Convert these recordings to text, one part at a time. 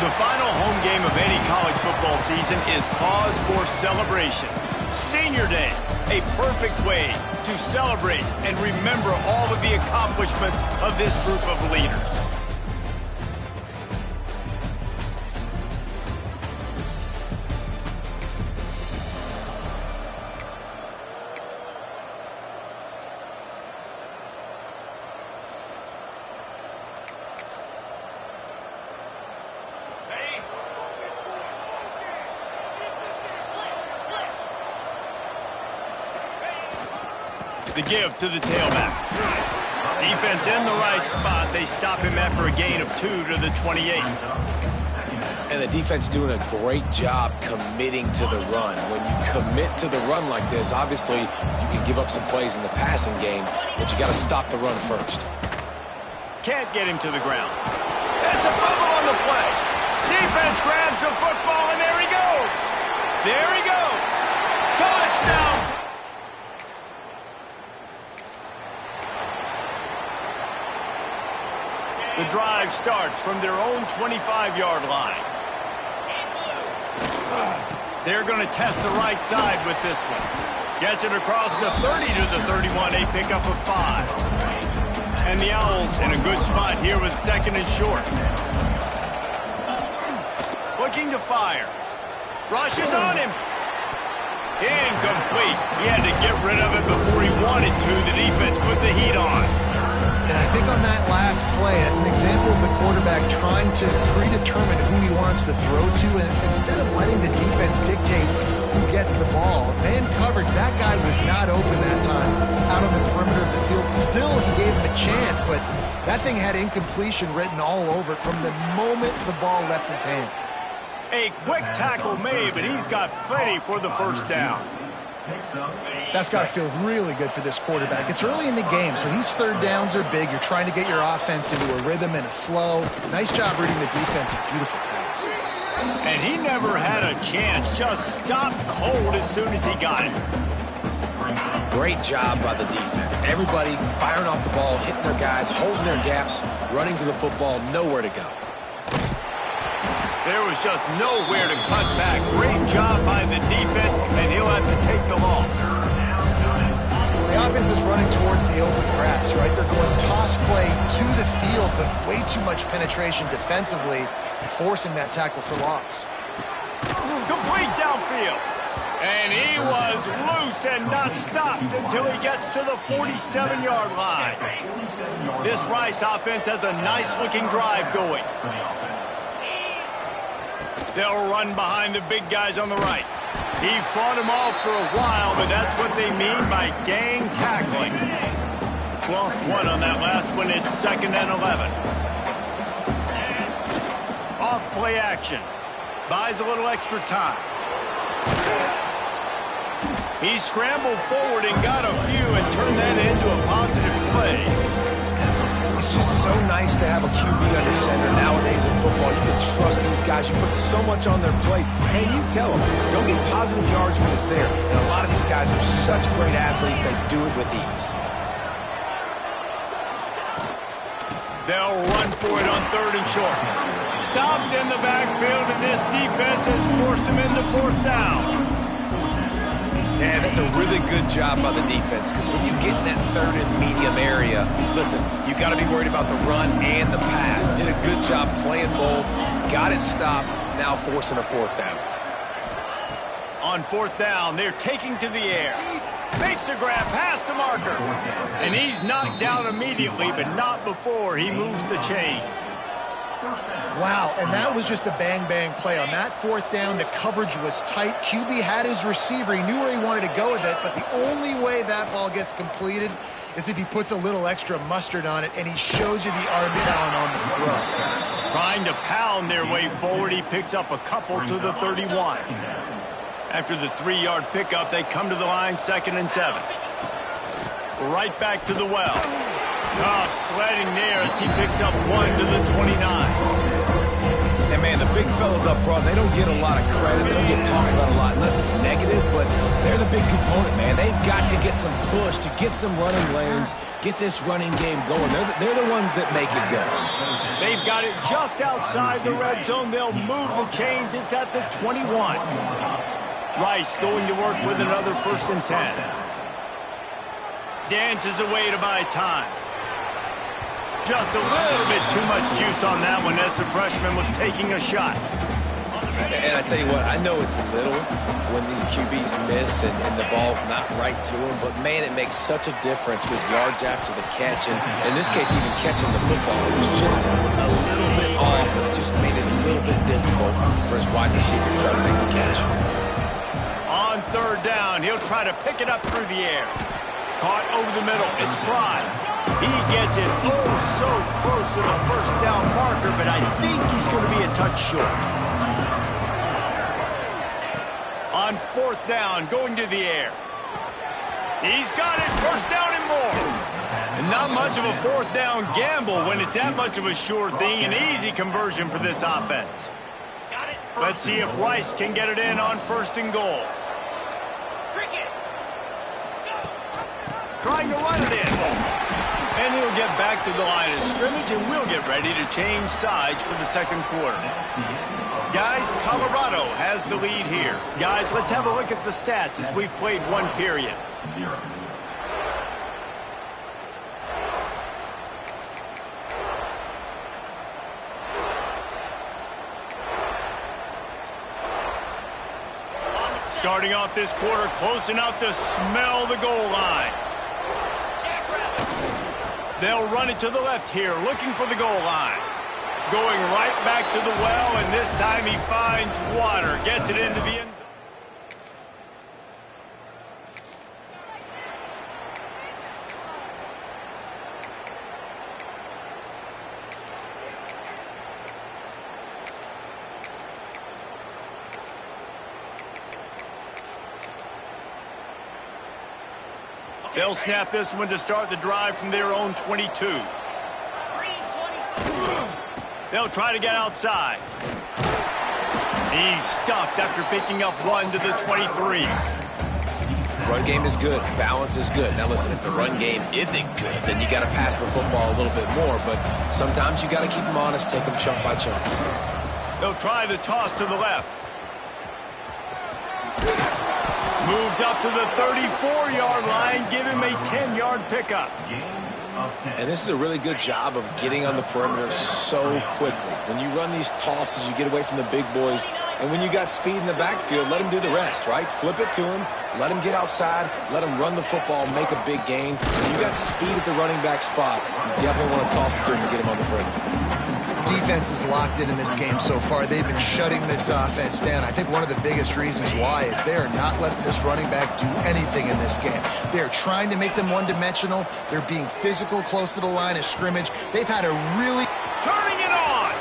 The final home game of any college football season is cause for celebration. Senior Day, a perfect way to celebrate and remember all of the accomplishments of this group of leaders. The give to the tailback. Defense in the right spot. They stop him after a gain of 2 to the 28. And the defense doing a great job committing to the run. When you commit to the run like this, obviously you can give up some plays in the passing game, but you got to stop the run first. Can't get him to the ground. It's a fumble on the play. Defense grabs the football, and there he goes. There he goes. Touchdown. The drive starts from their own 25-yard line. They're going to test the right side with this one. Gets it across the 30 to the 31, a pickup of 5. And the Owls in a good spot here with 2nd and short. Looking to fire. Rushes on him. Incomplete. He had to get rid of it before he wanted to. The defense put the heat on. And I think on that last play, that's an example of the quarterback trying to predetermine who he wants to throw to, and instead of letting the defense dictate who gets the ball. Man coverage, that guy was not open that time out on the perimeter of the field. Still, he gave him a chance, but that thing had incompletion written all over it from the moment the ball left his hand. A quick tackle made, but he's got plenty for the first down. That's got to feel really good for this quarterback. It's early in the game, so these third downs are big. You're trying to get your offense into a rhythm and a flow. Nice job reading the defense. A beautiful pass. And he never had a chance. Just stopped cold as soon as he got it. Great job by the defense. Everybody firing off the ball, hitting their guys, holding their gaps, running to the football, nowhere to go. There was just nowhere to cut back. Great job by the defense, and he'll have to take the loss. The offense is running towards the open grass, right? They're going toss play to the field, but way too much penetration defensively, forcing that tackle for loss. Complete downfield. And he was loose and not stopped until he gets to the 47-yard line. This Rice offense has a nice-looking drive going. They'll run behind the big guys on the right. He fought them off for a while, but that's what they mean by gang tackling. Lost one on that last one. It's 2nd and 11. Off play action. Buys a little extra time. He scrambled forward and got a few and turned that into a positive play. It's just so nice to have a QB under center nowadays in football. You can trust these guys. You put so much on their plate, and you tell them, go get positive yards when it's there. And a lot of these guys are such great athletes, they do it with ease. They'll run for it on 3rd and short. Stopped in the backfield, and this defense has forced him into 4th down. Yeah, that's a really good job by the defense, because when you get in that 3rd and medium area, listen, you got to be worried about the run and the pass. Did a good job playing both, got it stopped, now forcing a 4th down. On 4th down, they're taking to the air. Makes a grab past the marker. And he's knocked down immediately, but not before he moves the chains. Wow, and that was just a bang-bang play. On that 4th down, the coverage was tight. QB had his receiver. He knew where he wanted to go with it, but the only way that ball gets completed is if he puts a little extra mustard on it, and he shows you the arm talent on the throw. Trying to pound their way forward, he picks up a couple to the 31. After the 3-yard pickup, they come to the line, 2nd and 7. Right back to the well. Tough sledding there as he picks up 1 to the 29. And, man, Man, the big fellas up front, they don't get a lot of credit. They don't get talked about a lot unless it's negative, but they're the big component, man. They've got to get some push, to get some running lanes, get this running game going. They're the ones that make it go. They've got it just outside the red zone. They'll move the chains. It's at the 21. Rice going to work with another 1st and 10. Dances away to buy time. Just a little bit too much juice on that one as the freshman was taking a shot. And I tell you what, I know it's little when these QBs miss and the ball's not right to them, but man, it makes such a difference with yards after the catch. And in this case, even catching the football, it was just a little bit off, and it just made it a little bit difficult for his wide receiver to try to make the catch. On 3rd down, he'll try to pick it up through the air. Caught over the middle. It's Pride. He gets it so close to the 1st down marker, but I think he's going to be a touch short. On 4th down, going to the air. He's got it. 1st down and more. And not much of a 4th down gamble when it's that much of a sure thing. An easy conversion for this offense. Let's see if Rice can get it in on 1st and goal. Trying to run it in. And he'll get back to the line of scrimmage, and we'll get ready to change sides for the 2nd quarter. Guys, Colorado has the lead here. Guys, let's have a look at the stats as we've played 1 period. 0. Starting off this quarter close enough to smell the goal line. They'll run it to the left here, looking for the goal line. Going right back to the well, and this time he finds water. Gets it into the end zone. They'll snap this one to start the drive from their own 22. They'll try to get outside. He's stuffed after picking up 1 to the 23. Run game is good. Balance is good. Now listen, if the run game isn't good, then you got to pass the football a little bit more. But sometimes you got to keep them honest, take them chunk by chunk. They'll try the toss to the left. Moves up to the 34-yard line, give him a 10-yard pickup. And this is a really good job of getting on the perimeter so quickly. When you run these tosses, you get away from the big boys. And when you got speed in the backfield, let him do the rest, right? Flip it to him, let him get outside, let him run the football, make a big gain. When you got speed at the running back spot, you definitely want to toss it to him to get him on the perimeter. Defense is locked in this game so far. They've been shutting this offense down. I think one of the biggest reasons why is they are not letting this running back do anything in this game. They're trying to make them one-dimensional. They're being physical close to the line of scrimmage. They've had a really... Turning it on!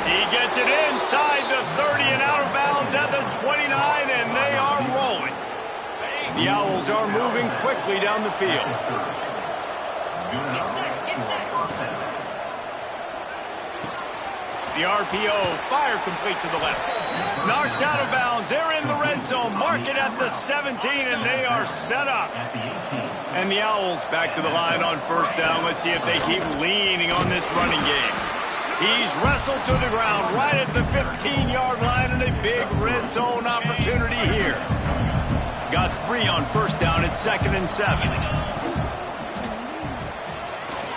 He gets it inside the 30 and out of bounds at the 29, and they are rolling. The Owls are moving quickly down the field. The RPO, fire complete to the left. Knocked out of bounds. They're in the red zone. Mark it at the 17, and they are set up. And the Owls back to the line on 1st down. Let's see if they keep leaning on this running game. He's wrestled to the ground right at the 15-yard line, and a big red zone opportunity here. Got 3 on 1st down. It's 2nd and 7.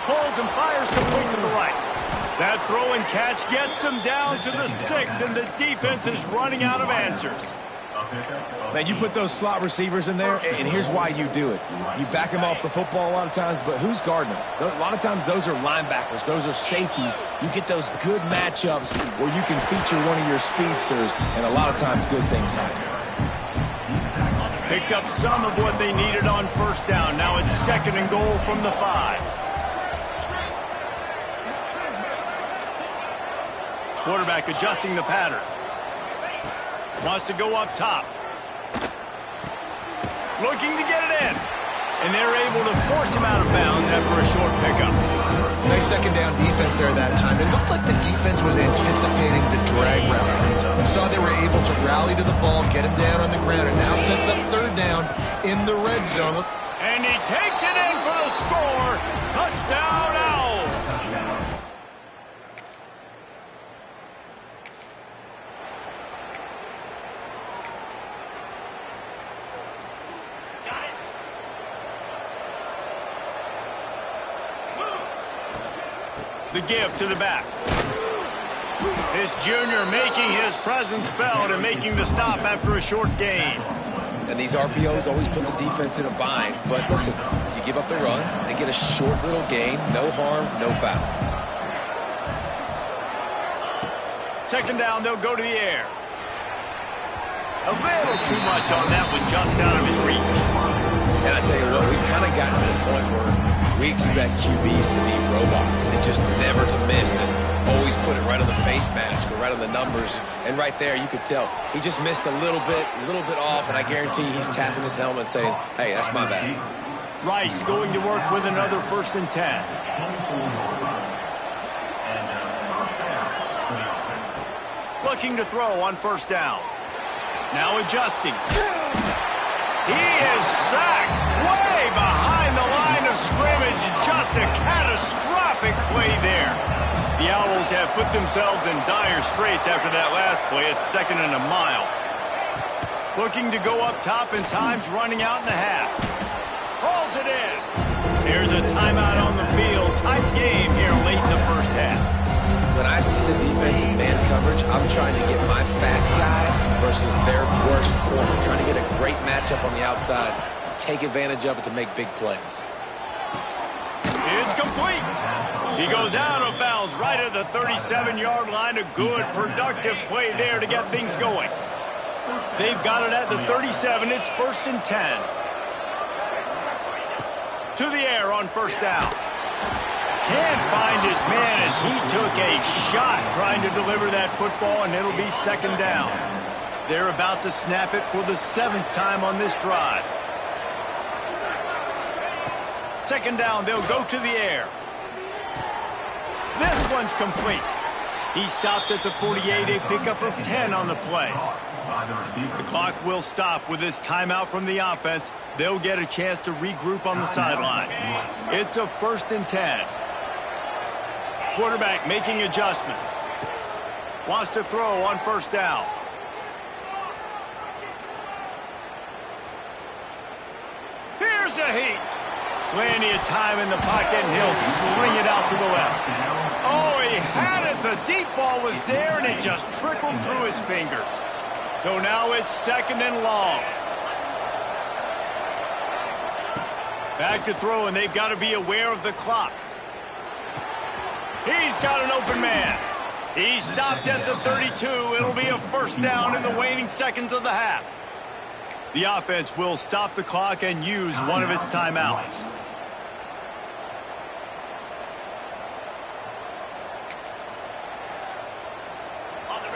Pulls and fires complete to the right. That throw and catch gets them down to the 6, and the defense is running out of answers. Man, you put those slot receivers in there, and here's why you do it. You back them off the football a lot of times, but who's guarding them? A lot of times those are linebackers. Those are safeties. You get those good matchups where you can feature one of your speedsters, and a lot of times good things happen. Picked up some of what they needed on 1st down. Now it's 2nd and goal from the 5. Quarterback adjusting the pattern. Wants to go up top. Looking to get it in. And they're able to force him out of bounds after a short pickup. Nice second down defense there that time. It looked like the defense was anticipating the drag route. You saw they were able to rally to the ball, get him down on the ground, and now sets up third down in the red zone. And he takes it in for the score. Touchdown, Owls. The give to the back. This junior making his presence felt and making the stop after a short gain. And these RPOs always put the defense in a bind. But listen, you give up the run, they get a short little gain, no harm, no foul. Second down, they'll go to the air. A little too much on that one, just out of his reach. And I tell you what, we've kind of gotten to the point where we expect QBs to be robots and just never to miss and always put it right on the face mask or right on the numbers. And right there, you could tell he just missed a little bit off, and I guarantee he's tapping his helmet saying, hey, that's my bad. Rice going to work with another 1st and 10. Looking to throw on 1st down. Now adjusting. He is sacked way behind the line of scrimmage. Just a catastrophic play there. The Owls have put themselves in dire straits after that last play. It's 2nd and a mile. Looking to go up top, and time's running out in the half. Hauls it in. Here's a timeout on the field. Tight game here late in the 1st half. When I see the defense in man coverage, I'm trying to get my fast guy versus their worst corner. Trying to get a great matchup on the outside, take advantage of it to make big plays. It's complete. He goes out of bounds right at the 37-yard line. A good, productive play there to get things going. They've got it at the 37. It's 1st and 10. To the air on 1st down. Can't find his man as he took a shot trying to deliver that football, and it'll be 2nd down. They're about to snap it for the 7th time on this drive. 2nd down, they'll go to the air. This one's complete. He stopped at the 48, a pickup of 10 on the play. The clock will stop with this timeout from the offense. They'll get a chance to regroup on the sideline. It's a 1st and 10. Quarterback making adjustments. Wants to throw on 1st down. Here's a heat. Plenty of time in the pocket, and he'll sling it out to the left. Oh, he had it. The deep ball was there, and it just trickled through his fingers. So now it's 2nd and long. Back to throw, and they've got to be aware of the clock. He's got an open man. He stopped at the 32. It'll be a 1st down in the waning seconds of the half. The offense will stop the clock and use one of its timeouts.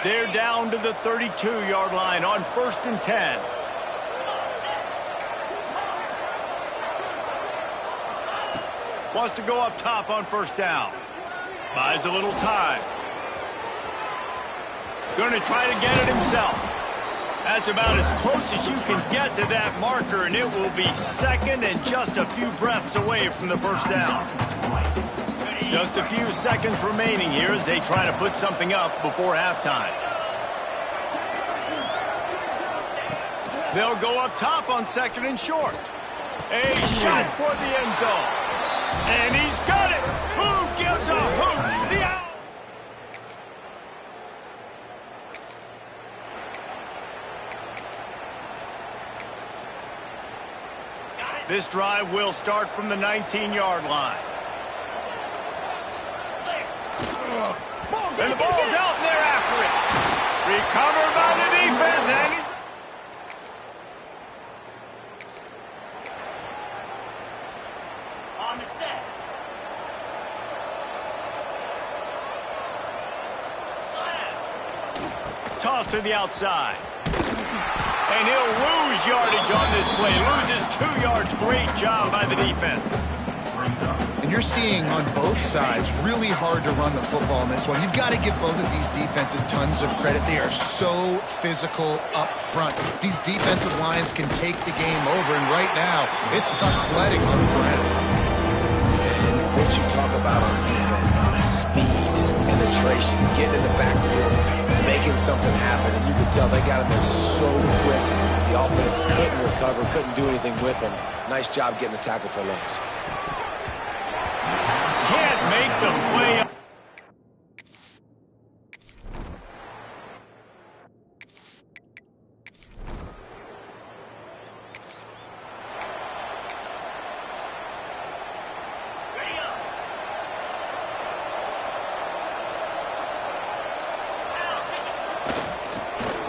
They're down to the 32-yard line on 1st and 10. Wants to go up top on 1st down. Buys a little time. Going to try to get it himself. That's about as close as you can get to that marker, and it will be 2nd and just a few breaths away from the 1st down. Just a few seconds remaining here as they try to put something up before halftime. They'll go up top on 2nd and short. A shot toward the end zone. And he's got it. Who gives a hoot? The Owls. This drive will start from the 19-yard line. And the ball's out, and they're after it. Recovered by the defense, and he's... On the set. Toss to the outside. And he'll lose yardage on this play. Loses 2 yards. Great job by the defense. And you're seeing on both sides really hard to run the football in this one. You've got to give both of these defenses tons of credit. They are so physical up front. These defensive lines can take the game over, and right now, it's tough sledding on the ground. And what you talk about on defense is speed, is penetration, getting in the backfield, making something happen. And you can tell they got in there so quick. The offense couldn't recover, couldn't do anything with them. Nice job getting the tackle for loss. Can't make the play.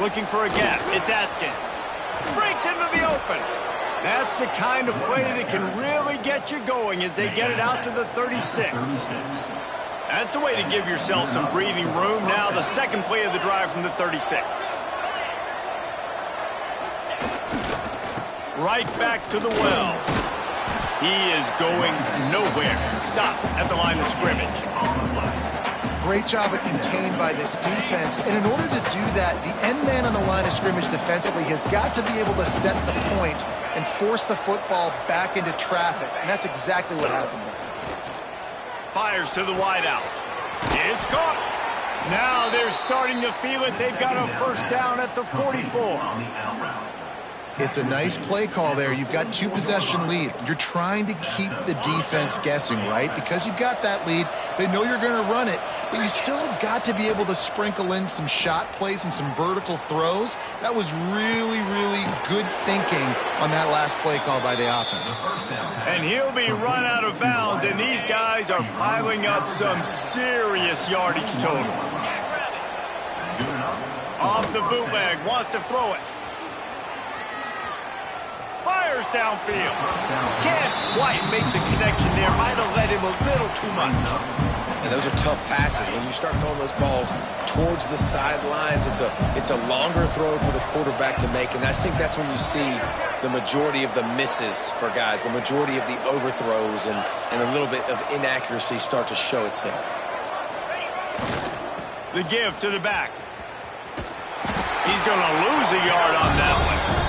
Looking for a gap. It's Atkins. Breaks into the open. That's the kind of play that can really get you going as they get it out to the 36. That's the way to give yourself some breathing room. Now the second play of the drive from the 36. Right back to the well. He is going nowhere. Stop at the line of scrimmage. Great job at contained by this defense. And in order to do that, the end man on the line of scrimmage defensively has got to be able to set the point and force the football back into traffic. And that's exactly what happened there. Fires to the wideout. It's caught. Now they're starting to feel it. They've got a first down at the 44. It's a nice play call there. You've got 2-possession lead. You're trying to keep the defense guessing, right? Because you've got that lead. They know you're going to run it, but you still have got to be able to sprinkle in some shot plays and some vertical throws. That was really, really good thinking on that last play call by the offense. And he'll be run out of bounds, and these guys are piling up some serious yardage totals. Off the bootleg, wants to throw it. Fires downfield. Can't quite make the connection there. Might have led him a little too much. And those are tough passes. When you start throwing those balls towards the sidelines, it's a longer throw for the quarterback to make. And I think that's when you see the majority of the misses for guys, the majority of the overthrows and a little bit of inaccuracy start to show itself. The give to the back. He's going to lose a yard on that one.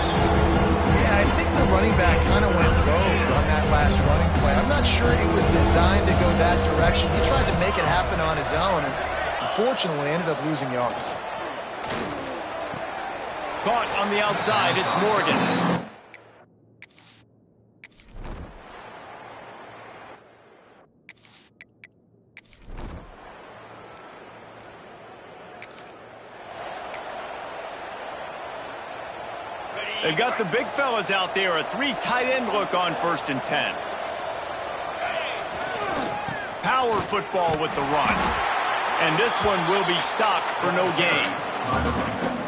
I think the running back kind of went rogue on that last running play. I'm not sure it was designed to go that direction. He tried to make it happen on his own, and unfortunately ended up losing yards. Caught on the outside, it's Morgan. They've got the big fellas out there, a 3 tight end look on 1st and 10. Power football with the run. And this one will be stopped for no gain.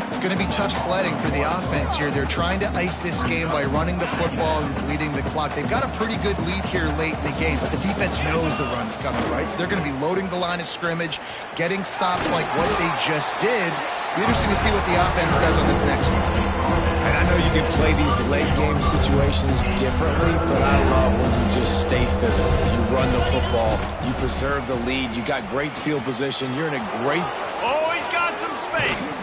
It's going to be tough sledding for the offense here. They're trying to ice this game by running the football and bleeding the clock. They've got a pretty good lead here late in the game, but the defense knows the run's coming, right? So they're going to be loading the line of scrimmage, getting stops like what they just did. It'll be interesting to see what the offense does on this next one. And I know you can play these late game situations differently, but I love when you just stay physical. You run the football, you preserve the lead, you got great field position, you're in a great... Oh, he's got some space.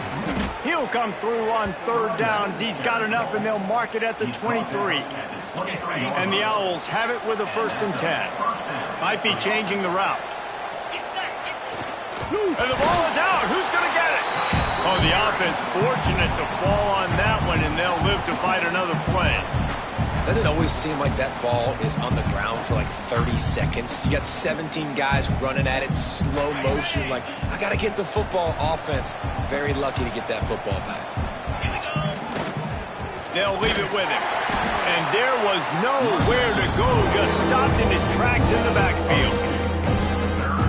He'll come through on 3rd downs. He's got enough, and they'll mark it at the 23. And the Owls have it with a 1st and 10. Might be changing the route. And the ball is out. Who's going to get it? Oh, the offense fortunate to fall on that one, and they'll live to fight another play. Doesn't it always seem like that ball is on the ground for like 30 seconds? You got 17 guys running at it, slow motion, like, I got to get the football. Offense, very lucky to get that football back. They'll leave it with him. And there was nowhere to go, just stopped in his tracks in the backfield.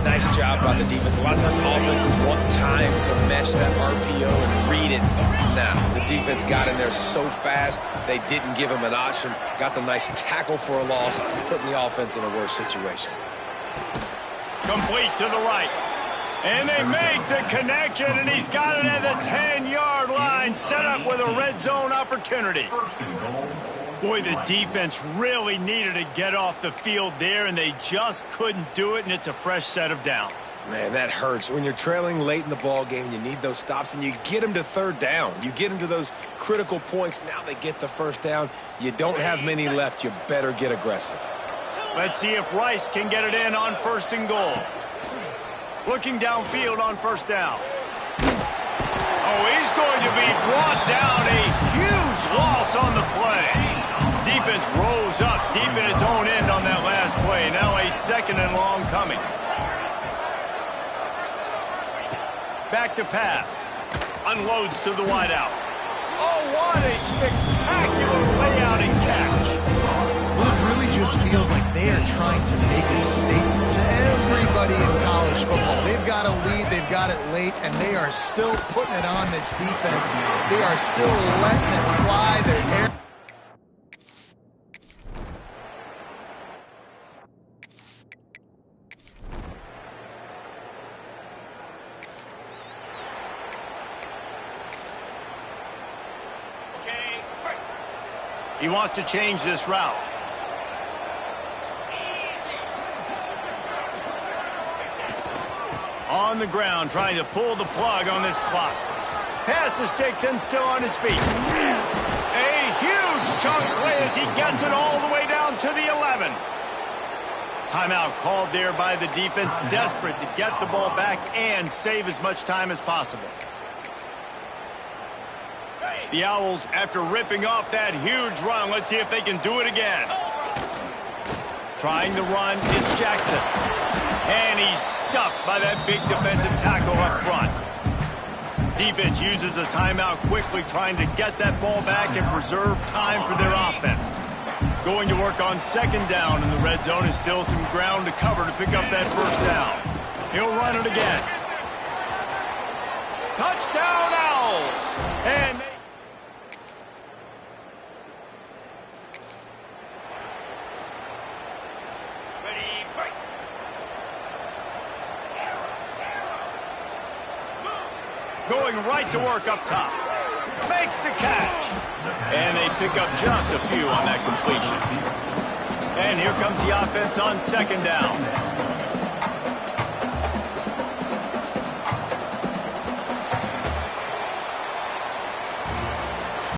Nice job by the defense. A lot of times offenses want time to mesh that RPO and read it. Now, the defense got in there so fast, they didn't give him an option. Got the nice tackle for a loss, putting the offense in a worse situation. Complete to the right. And they make the connection, and he's got it at the 10-yard line, set up with a red zone opportunity. Boy, the defense really needed to get off the field there, and they just couldn't do it, and it's a fresh set of downs. Man, that hurts. When you're trailing late in the ball game, you need those stops, and you get them to third down. You get them to those critical points. Now they get the first down. You don't have many left. You better get aggressive. Let's see if Rice can get it in on 1st and goal. Looking downfield on 1st down. Oh, he's going to be brought down. A huge loss on the play. Defense rose up deep in its own end on that last play. Now a 2nd and long coming. Back to pass. Unloads to the wideout. Oh, what a spectacular layout and catch. Well, it really just feels like they are trying to make a statement to everybody in college football. They've got a lead, they've got it late, and they are still putting it on this defense. They are still letting it fly. They're air. He wants to change this route. On the ground, trying to pull the plug on this clock. Pass the sticks and still on his feet. A huge chunk play as he gets it all the way down to the 11. Timeout called there by the defense, desperate to get the ball back and save as much time as possible. The Owls, after ripping off that huge run, let's see if they can do it again. Trying to run, it's Jackson. And he's stuffed by that big defensive tackle up front. Defense uses a timeout quickly, trying to get that ball back and preserve time for their offense. Going to work on 2nd down, and the red zone is still some ground to cover to pick up that 1st down. He'll run it again. Touchdown, Owls! And they... Going right to work up top. Makes the catch. And they pick up just a few on that completion. And here comes the offense on 2nd down.